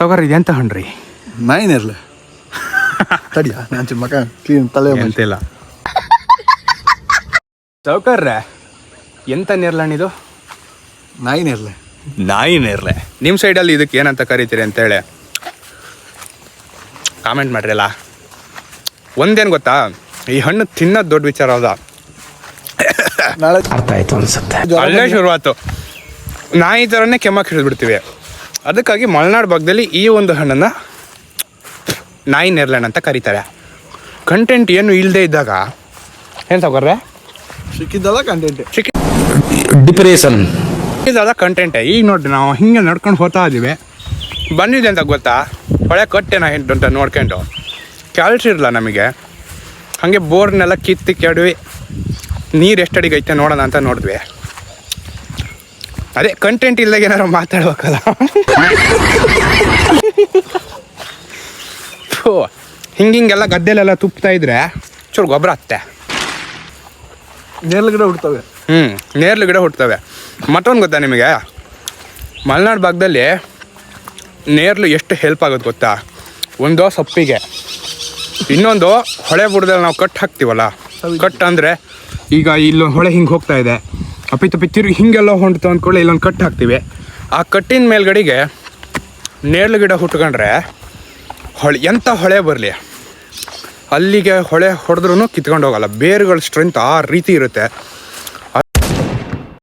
ಸಾವುಕಾರ ಇದೆಂತ ಹಣ್ಣ್ರಿ? ನಾಯಿನೇರ್ಲೆ ತಡಿಯ ನಾನು ಮಗ ಕ್ಲೀನ್ ತಲೆ ಎಂತಿಲ್ಲ ಸಾವುಕಾರ್ರೆ, ಎಂತ ನೇರ್ಲಣ್ಣಿದು? ನಾಯಿನೇರ್ಲೆ. ನಾಯಿ ನೇರ್ಲೆ. ನಿಮ್ಮ ಸೈಡಲ್ಲಿ ಇದಕ್ಕೆ ಏನಂತ ಕರಿತೀರಿ ಅಂತೇಳಿ ಕಾಮೆಂಟ್ ಮಾಡ್ರಿ ಅಲ್ಲ. ಒಂದೇನು ಗೊತ್ತಾ, ಈ ಹಣ್ಣು ತಿನ್ನೋದು ದೊಡ್ಡ ವಿಚಾರ ಅದ. ನಾಳೆ ಅರ್ಥ ಆಯ್ತು ಅನ್ಸುತ್ತೆ. ಅಲ್ಲೇ ಶುರುವಾತು. ನಾಯಿ ಥರನೇ ಕೆಮ್ಮಕ್ಕೆ ಹಿಡಿದ್ಬಿಡ್ತೀವಿ. ಅದಕ್ಕಾಗಿ ಮಲೆನಾಡು ಭಾಗದಲ್ಲಿ ಈ ಒಂದು ಹಣ್ಣನ್ನು ನಾಯಿ ನೇರ್ಲೆಣ್ಣು ಅಂತ ಕರೀತಾರೆ. ಕಂಟೆಂಟ್ ಏನು ಇಲ್ಲದೆ ಇದ್ದಾಗ ಏನು ಸಾವುಕಾರ್ರೆ? ಸಿಕ್ಕಿದ್ದಲ್ಲ ಕಂಟೆಂಟ್. ಡಿಪ್ರೆಷನ್ ಇದಾದ ಕಂಟೆಂಟೇ. ಈಗ ನೋಡ್ರಿ, ನಾವು ಹಿಂಗೆ ನಡ್ಕೊಂಡು ಹೋಗ್ತಾ ಇದ್ದೀವಿ. ಬಂದಿದೆ ಅಂತ ಗೊತ್ತಾ, ಹೊಳೆ ಕಟ್ಟೆನ ಅಂತ ನೋಡ್ಕೊಂಡು ಕ್ಯಾಲ್ಸಿರಲ್ಲ ನಮಗೆ. ಹಾಗೆ ಬೋರ್ನೆಲ್ಲ ಕಿತ್ತಿ ಕೆಡವಿ ನೀರು ಎಷ್ಟಡಿಗೆ ಐತೆ ನೋಡೋಣ ಅಂತ ನೋಡಿದ್ವಿ. ಅದೇ ಕಂಟೆಂಟ್ ಇಲ್ದಾಗ ಏನಾರು ಮಾತಾಡ್ಬೇಕಲ್ಲ. ಹಿಂಗೆಲ್ಲ ಗದ್ದೆಲೆಲ್ಲ ತುಪ್ತಾ ಇದ್ರೆ ಚೂರು ಗೊಬ್ಬರ ಹತ್ತೆ. ನೇರ್ಲೆ ಗಿಡ ಹುಡ್ತವೆ. ನೇರ್ಲು ಗಿಡ ಹುಟ್ಟುತ್ತವೆ. ಮತ್ತೊಂದು ಗೊತ್ತಾ ನಿಮಗೆ, ಮಲೆನಾಡು ಭಾಗದಲ್ಲಿ ನೇರ್ಲು ಎಷ್ಟು ಹೆಲ್ಪ್ ಆಗುತ್ತೆ ಗೊತ್ತಾ? ಒಂದು ಸೊಪ್ಪಿಗೆ, ಇನ್ನೊಂದು ಹೊಳೆ ಬುಡದಲ್ಲಿ ನಾವು ಕಟ್ ಹಾಕ್ತೀವಲ್ಲ. ಕಟ್ ಅಂದರೆ ಈಗ ಇಲ್ಲೊಂದು ಹೊಳೆ ಹಿಂಗೆ ಹೋಗ್ತಾ ಇದೆ, ಅಪ್ಪಿತಪ್ಪಿ ತಿರುಗಿ ಹಿಂಗೆಲ್ಲ ಹೊಂಡ್ತು ಅಂದ್ಕೊಳ್ಳಿ ಇಲ್ಲೊಂದು ಕಟ್ ಹಾಕ್ತೀವಿ. ಆ ಕಟ್ಟಿನ ಮೇಲ್ಗಡೆಗೆ ನೇರ್ಲು ಗಿಡ ಹುಟ್ಕೊಂಡ್ರೆ ಎಂಥ ಹೊಳೆ ಬರಲಿ ಅಲ್ಲಿಗೆ ಹೊಳೆ ಹೊಡೆದ್ರೂ ಕಿತ್ಕೊಂಡು ಹೋಗಲ್ಲ. ಬೇರುಗಳ ಸ್ಟ್ರೆಂತ್ ಆ ರೀತಿ ಇರುತ್ತೆ.